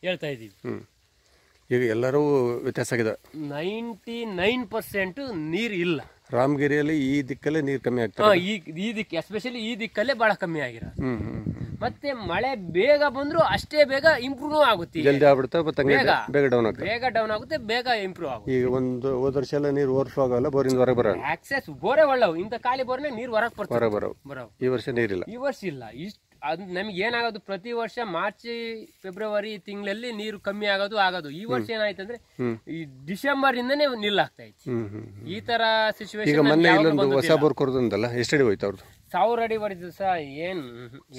ಹೇಳ್ತಾ ಇದೀವಿ. ಈಗ ಎಲ್ಲರೂ ವ್ಯತ್ಯಾಸ ಆಗಿದೆ. 99% ನೀರು ಇಲ್ಲ ರಾಮಗಿರಿಯಲ್ಲಿ. ಈ ದಿಕ್ಕಲ್ಲೇ ನೀರು ಕಮ್ಮಿ ಆಗ್ತದೆ. ಈ ದಿಕ್ಕ ಎಸ್ಪೆಷಲಿ ಈ ದಿಕ್ಕಲ್ಲೇ ಬಹಳ ಕಮ್ಮಿ ಆಗಿರೋ. ಮತ್ತೆ ಮಳೆ ಬೇಗ ಬಂದ್ರು ಅಷ್ಟೇ ಬೇಗ ಇಂಪ್ರೂವ್ ಆಗುತ್ತೆ. ಜಲ್ದಿ ಆಗ್ಬಿಡುತ್ತೆ, ಬೇಗ ಡೌನ್ ಆಗುತ್ತೆ. ಬೇಗ ಡೌನ್ ಆಗುತ್ತೆ, ಬೇಗ ಇಂಪ್ರೂವ್ ಆಗುತ್ತೆ. ಈಗ ಹೋದ ವರ್ಷ ಎಲ್ಲ ನೀರು ಓವರ್ಫ್ಲೋ ಆಗಲ್ಲ, ಬೋರಿಂದ ಹೊರಗೆ ಬರೋಲ್ಲ. ಆಕ್ಸೆಸ್ ಬೋರೇ ಒಳ್ಳವು, ಇಂಥ ಖಾಲಿ ಬೋರ್ನೆ ನೀರು ಹೊರಗೆ ಬರೋ. ಈ ವರ್ಷ ನೀರಿಲ್ಲ. ಈ ವರ್ಷ ಇಲ್ಲ. ಅದು ನಮ್ಗೆ ಏನಾಗೋದು, ಪ್ರತಿ ವರ್ಷ ಮಾರ್ಚ್ ಫೆಬ್ರವರಿ ತಿಂಗಳಲ್ಲಿ ನೀರು ಕಮ್ಮಿ ಆಗೋದು. ಈ ವರ್ಷ ಏನಾಯ್ತಂದ್ರೆ ಈ ಡಿಸೆಂಬರ್ ಇಂದನೇ ನಿಲ್ಲಾಗ್ತಾ ಇತ್ತು. ಈ ತರ ಸಿಚುವೇಶನ್. ಹೊಸ ಬೋರ್ ಕೊಡೋದಲ್ಲ, ಎಷ್ಟು ಅಡಿ ಹೋಯ್ತು ಅವ್ರದ್ದು? 1000 ಅಡಿ ಹೊಡೆದು ಸಹ ಏನ್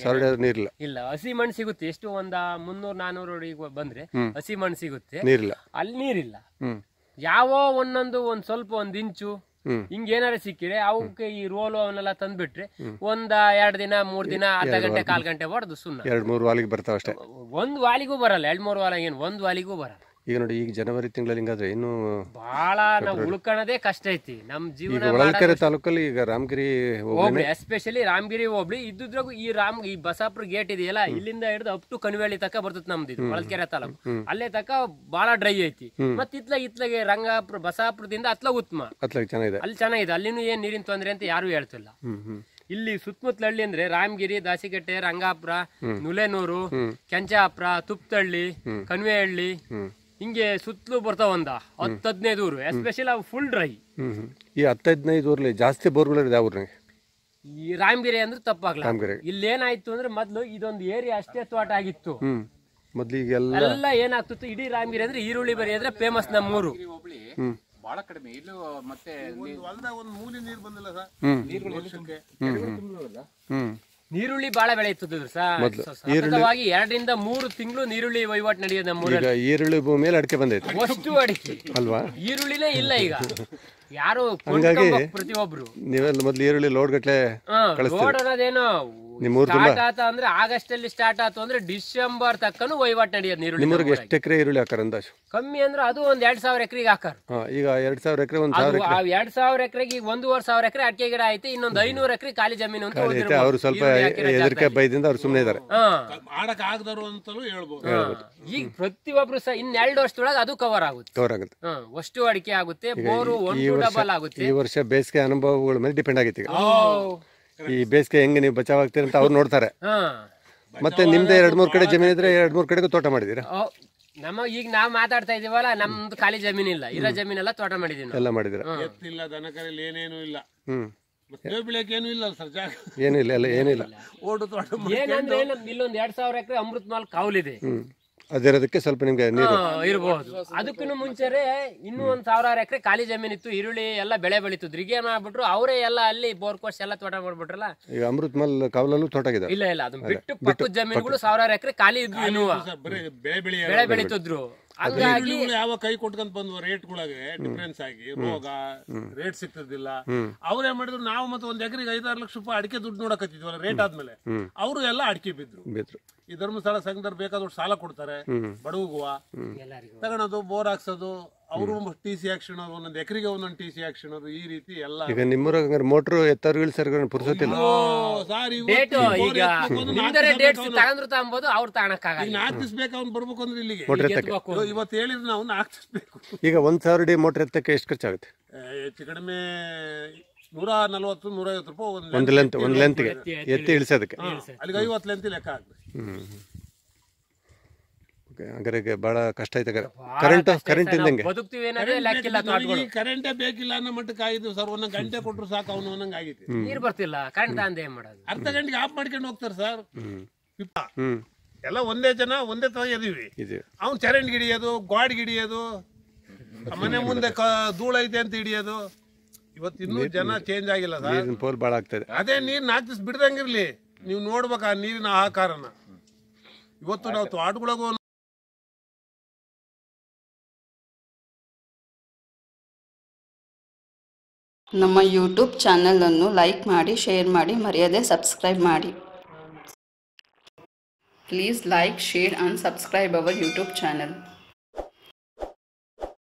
1000 ಅಡಿ ನೀರಿಲ್ಲ. ಇಲ್ಲ, ಹಸಿ ಮಣ್ಣು ಸಿಗುತ್ತೆ. ಎಷ್ಟು ಒಂದ 300-400 ಅಡಿ ಬಂದ್ರೆ ಹಸಿ ಮಣ್ಣು ಸಿಗುತ್ತೆ. ನೀರಿಲ್ಲ, ಅಲ್ಲಿ ನೀರಿಲ್ಲ. ಯಾವೋ ಒಂದ್ ಸ್ವಲ್ಪ 1 ಇಂಚು ಹಿಂಗ ಏನಾರ ಸಿಕ್ಕಿದ್ರೆ ಅವಕ್ಕೆ ಈ ರೋಲು ಅವನ್ನೆಲ್ಲ ತಂದ್ಬಿಟ್ರೆ 1-2 ದಿನ 3 ದಿನ, ಅರ್ಧ ಗಂಟೆ 1/4 ಗಂಟೆ ಹೊಡೆದು ಸುಣ್ಣ 2-3 ವಾಲಿಗೆ ಬರ್ತಾವ ಅಷ್ಟೇ. 1 ವಾಲಿಗೂ ಬರಲ್ಲ, 2-3 ವಾಲ ಏನು 1 ವಾಲಿಗೂ ಬರಲ್ಲ. ಈಗ ನೋಡಿ, ಈಗ ಜನವರಿ ತಿಂಗಳಲ್ಲಿ ಹಿಂಗಾದ್ರೆ ಇನ್ನು ಬಹಳ ನಾವು ಉಳ್ಕೊಳ್ಳೋದೇ ಕಷ್ಟ ಐತಿ ನಮ್ ಜೀವನ. ಹೊಳಲ್ಕೆರೆ ತಾಲೂಕಲ್ಲಿ ಈಗ ರಾಮಗಿರಿ ಹೋಗ್ಲಿ, ಎಸ್ಪೆಷಲಿ ರಾಮಗಿರಿ ಹೋಗ್ಲಿ ಇದ್ದಿದ್ರಾಗು ಈ ಬಸಾಪುರ ಗೇಟ್ ಇದೆಯಲ್ಲ, ಇಲ್ಲಿಂದ ಹಿಡಿದು ಅಪ್ ಟು ಕಣಿವೇಳಿ ತಕ ಬರ್ತದೆ ನಮ್ದು ಇದು ಹೊಳಲ್ಕೆರೆ ತಾಲೂಕು. ಅಲ್ಲೇ ತಕ ಬಹಳ ಡ್ರೈ ಐತಿ. ಮತ್ ಇತ್ಲಾಗೆ ರಂಗಾಪುರ ಬಸಾಪುರದಿಂದ ಉತ್ತಮ, ಚೆನ್ನಾಗಿದೆ, ಅಲ್ಲಿ ಚೆನ್ನಾಗಿದೆ. ಅಲ್ಲಿನೂ ಏನ್ ನೀರಿನ ತೊಂದ್ರೆ ಅಂತ ಯಾರು ಹೇಳ್ತಿಲ್ಲ. ಇಲ್ಲಿ ಸುತ್ತಮುತ್ತಲ ಹಳ್ಳಿ ಅಂದ್ರೆ ರಾಮಗಿರಿ, ದಾಸಿಕಟ್ಟೆ, ರಂಗಾಪುರ, ನುಲೆನೂರು, ಕೆಂಚಾಪುರ, ತುಪ್ಪತಳ್ಳಿ, ಕನ್ವೆಹಳ್ಳಿ, ಹಿಂಗೆ ಸುತ್ತಲೂ ಬರ್ತಾವ 10-15 ಊರು. ಎಸ್ಪೆಷಲಿ ಅವು ಫುಲ್ ಡ್ರೈ. ಈ 10-15 ಊರಲ್ಲಿ ಜಾಸ್ತಿ ಬೋರ್ಗಳು ಯಾವ ಊರಿಗೆ? ಈ ರಾಮಗಿರಿ ಅಂದ್ರೆ ತಪ್ಪಾಗ್ಲ. ಇಲ್ಲಿ ಏನಾಯ್ತು ಅಂದ್ರೆ ಮೊದ್ಲು ಇದೊಂದು ಏರಿಯಾ ಅಷ್ಟೇ ತೋಟ ಆಗಿತ್ತು. ಮೊದ್ಲಿಗೆಲ್ಲ ಏನಾಗ್ತಿತ್ತು, ಇಡೀ ರಾಮಗಿರಿ ಅಂದ್ರೆ ಈರುಳ್ಳಿ ಬರಿ ಅಂದ್ರೆ ಫೇಮಸ್ ನಮ್ಮೂರು. ಬಹಳ ಕಡಿಮೆ ಇಲ್ಲೂ ಮತ್ತೆ ನೀರುಳ್ಳಿ ಬಹಳ ಬೆಳೆಯುತ್ತಿದ್ರು ಸತತವಾಗಿ 2-3 ತಿಂಗಳು ನೀರುಳ್ಳಿ ವಹಿವಾಟು ನಡೆಯೋದು ನಮ್ಮೂರಲ್ಲಿ. ಈರುಳ್ಳಿ ಭೂಮಿಯಲ್ಲಿ ಅಡಿಕೆ ಬಂದೈತೆ, ಅಷ್ಟು ಅಡಿಕೆ ಅಲ್ವಾ? ಈರುಳ್ಳಿನೇ ಇಲ್ಲ ಈಗ. ಯಾರು ಪ್ರತಿಯೊಬ್ರು ನೀವೆಲ್ಲ ಮೊದ್ಲು ಈರುಳ್ಳಿ ಲೋಡ್ ಗಟ್ಲೆ ಲೋಡ್ ಅನ್ನೋದೇನೋ ಸ್ಟಾರ್ಟ್ ಆತ ಅಂದ್ರೆ ಆಗಸ್ಟ್ ಅಲ್ಲಿ ಸ್ಟಾರ್ಟ್ ಆಯ್ತು ಅಂದ್ರೆ ಡಿಸೆಂಬರ್ ತಕ್ಕನು ವಹಿವಾಟು ನಡೆಯೋದು ನೀರುಳ್ಳಿ. ಎಷ್ಟು ಎಕರೆ ಈರುಳ್ಳಿ ಹಾಕಾರ ಅಂದಾಜು? ಕಮ್ಮಿ ಅಂದ್ರೆ ಅದು 2,000 ಎಕರೆಗೆ ಹಾಕಾರ. ಈಗ 2,000 ಎಕರೆ 2,000 ಎಕರೆಗೆ ಈಗ 1,500 ಎಕರೆ ಅಡಿಕೆ ಗಿಡ ಐತಿ, ಇನ್ನೊಂದು 500 ಎಕರೆ ಖಾಲಿ ಜಮೀನು ಅಂತ. ಅವ್ರು ಸ್ವಲ್ಪ ಹೆದರಿಕೆ ಭಯದಿಂದ ಅವ್ರು ಸುಮ್ಮನೆ ಇದಾರೆ. ಈಗ ಪ್ರತಿಯೊಬ್ರು ಸಹ 2 ವರ್ಷದೊಳಗೆ ಅದು ಕವರ್ ಆಗುತ್ತೆ. ಅಷ್ಟು ಅಡಿಕೆ ಆಗುತ್ತೆ, ಬೋರು 1 ಡಬಲ್ ಆಗುತ್ತೆ. ಈ ವರ್ಷ ಬೇಸಿಗೆ ಅನುಭವಗಳ ಮೇಲೆ ಡಿಪೆಂಡ್ ಆಗೈತಿ. ಈ ಬೇಸಿಗೆ ಹೆಂಗೆ ನೀವು ಬಚಾವ್ ಆಗ್ತೀರಿ ಅಂತ ಅವ್ರು ನೋಡ್ತಾರೆ. ಮತ್ತೆ ನಿಮ್ದೇ 2-3 ಕಡೆ ಜಮೀನ್ ಇದ್ರೆ 2-3 ಕಡೆಗೂ ತೋಟ ಮಾಡಿದೀರಾ? ಈಗ ನಾವ್ ಮಾತಾಡ್ತಾ ಇದೀವಲ್ಲ, ನಮ್ದು ಖಾಲಿ ಜಮೀನ್ ಇಲ್ಲ, ಇರೋ ಜಮೀನೆಲ್ಲ ತೋಟ ಮಾಡಿದೀವಿ. ಎಲ್ಲ ಮಾಡಿದಿರ? ಎತ್ತಿಲ್ಲ, ದನಕರಲ್ಲಿ ಏನೇನು ಇಲ್ಲ, ಏನು ಇಲ್ಲ ಸರ್, ಜಾಗ ಏನು ಇಲ್ಲ, ಎಲ್ಲ ಏನಿಲ್ಲ. ಓಡು ತೋಟ ಏನಂದ್ರೆ ಇಲ್ಲೊಂದು 2,000 ಎಕರೆ ಅಮೃತ್ ಮಾಲ್ ಕಾವಲಿದೆ. ಅದಿರೋದಕ್ಕೆ ಸ್ವಲ್ಪ ನಿಮ್ಗೆ ಇರಬಹುದು. ಅದಕ್ಕೂ ಮುಂಚೆ ಇನ್ನೂ 1,000 ಎಕರೆ ಖಾಲಿ ಜಮೀನ್ ಇತ್ತು, ಈರುಳ್ಳಿ ಎಲ್ಲ ಬೆಳೆ ಬೆಳೀತಿದ್ರು. ಈಗ ಏನ್ ಮಾಡ್ಬಿಟ್ರು, ಅವರೇ ಎಲ್ಲ ಅಲ್ಲಿ ಬೋರ್ ಕೋರ್ಸ್ ಎಲ್ಲ ತೋಟ ಮಾಡ್ಬಿಟ್ರಲ್ಲ. ಈಗ ಅಮೃತ್ ಮಲ್ ಕಾವಲಲ್ಲೂ ತೋಟ ಇದೆ? ಇಲ್ಲ, ಅದನ್ನ ಬಿಟ್ಟು ಪಕ್ಕದ ಜಮೀನುಗಳು 1,000 ಎಕರೆ ಖಾಲಿ ಇದ್ವು, ಇನ್ನೂ ಬೆಳೆ ಬೆಳೀತಿದ್ರು. ಹಂಗಾಗಿ ಯಾವ ಕೈ ಕೊಟ್ಕೊಂಡ್ ಬಂದ್ವು ರೇಟ್ಗಳಿಗೆ ಡಿಫ್ರೆನ್ಸ್ ಆಗಿ ರೋಗ ರೇಟ್ ಸಿಗ್ತದಿಲ್ಲ. ಅವ್ರೇ ಮಾಡಿದ್ರು, ನಾವು ಮತ್ತೆ 1 ಎಕರೆಗೆ 5-6 ಲಕ್ಷ ರೂಪಾಯಿ ಅಡಿಕೆ ದುಡ್ಡು ನೋಡಕತ್ತಿದ್ವಲ್ಲ ರೇಟ್ ಆದ್ಮೇಲೆ, ಅವರು ಎಲ್ಲ ಅಡಿಕೆ ಬಿದ್ರು. ಈ ಧರ್ಮಸ್ಥಳ ಸಂಘದವ್ರು ಬೇಕಾದಷ್ಟು ಸಾಲ ಕೊಡ್ತಾರೆ ಬಡಗುವ ತಗೊಳೋದು, ಬೋರ್ ಹಾಕ್ಸೋದು, ಅವರು TC ಹಾಕ್ಸೋದು, ಒಂದೊಂದು ಎಕರೆಗೆ ಒಂದೊಂದು TC ಹಾಕ್ಸೋದು, ಈ ರೀತಿ ಎಲ್ಲ. ಈಗ ನಿಮ್ಮೂರಾಗ ಮೋಟ್ರು ಎತ್ತರು ಇಳಿಸೋರು ಪುರ್ಸೋತಿಲ್ಲ. ಅವ್ನು ಬರ್ಬೇಕು ಅಂದ್ರೆ ಇಲ್ಲಿಗೆ ಇವತ್ತು ಹೇಳಿದ್ರೆ ನಾವು ಹಾಕ್ಸ್ಬೇಕು. ಈಗ 1,000 ಅಡಿ ಮೋಟರ್ ಎತ್ತಕ್ಕೆ ಎಷ್ಟು ಖರ್ಚಾಗುತ್ತೆ? ಹೆಚ್ಚು ಕಡಿಮೆ 140-150 ರೂಪಾಯಿ ಒಂದು ಲೆಂತ್ಗೆ ಎತ್ತಿ ಇಳಿಸೋದಕ್ಕೆ. ಅಲ್ಲಿಗೆ 50 ಲೆಂತ್ ಲೆಕ್ಕ ಆಗ್ತದೆ. ಹಾಗಾದ್ರೆ ಬಹಳ ಕಷ್ಟ ಐತೆ. ಕರೆಂಟ್ ಇಂದಂಗೆ ಕರೆಂಟೇ ಬೇಕಿಲ್ಲ ಅನ್ನೋ ಮಟ್ಟಕ್ಕೆ ಆಗಿದ್ವು ಸರ್. 1 ಗಂಟೆ ಕೊಟ್ಟರು ಸಾಕು ಅವನು ಅನ್ನಂಗೆ ಆಗಿತ್ತು. ನೀರು ಬರ್ತಿಲ್ಲ, ಕರೆಂಟ್ ಅಂದ ಏನ್ ಮಾಡೋದು? ಅರ್ಧ ಗಂಟೆಗೆ ಆಫ್ ಮಾಡ್ಕೊಂಡು ಹೋಗ್ತಾರೆ ಸರ್. ಎಲ್ಲ ಒಂದೇ ಜನ ಒಂದೇ ತರ ಇದೀವಿ. ಅವ್ನು ಚರಂಡ್ ಗಿಡಿಯೋದು, ಗಾಡ್ ಗಿಡಿಯೋದು, ಮನೆ ಮುಂದೆ ಧೂಳ ಐತೆ ಅಂತ ಹಿಡಿಯೋದು. ಇವತ್ತು ಇನ್ನೂ ಜನ ಚೇಂಜ್ ಆಗಿಲ್ಲ ಸರ್. ಪೋಲ್ ಬಾಳ ಆಗ್ತದೆ. ಅದೇ ನೀರ್ 4 ದಿವಸ ಬಿಡ್ದಂಗಿರ್ಲಿ, ನೀವು ನೋಡ್ಬೇಕು ಆ ನೀರಿನ ಆಕಾರನ. ಇವತ್ತು ನಾವು ತೋಟಗಳಿಗೂ ನಮ್ಮ ಯೂಟ್ಯೂಬ್ ಚಾನಲನ್ನು ಲೈಕ್ ಮಾಡಿ, ಶೇರ್ ಮಾಡಿ, ಮರೆಯದೆ ಸಬ್ಸ್ಕ್ರೈಬ್ ಮಾಡಿ. Please like, share and subscribe our YouTube channel.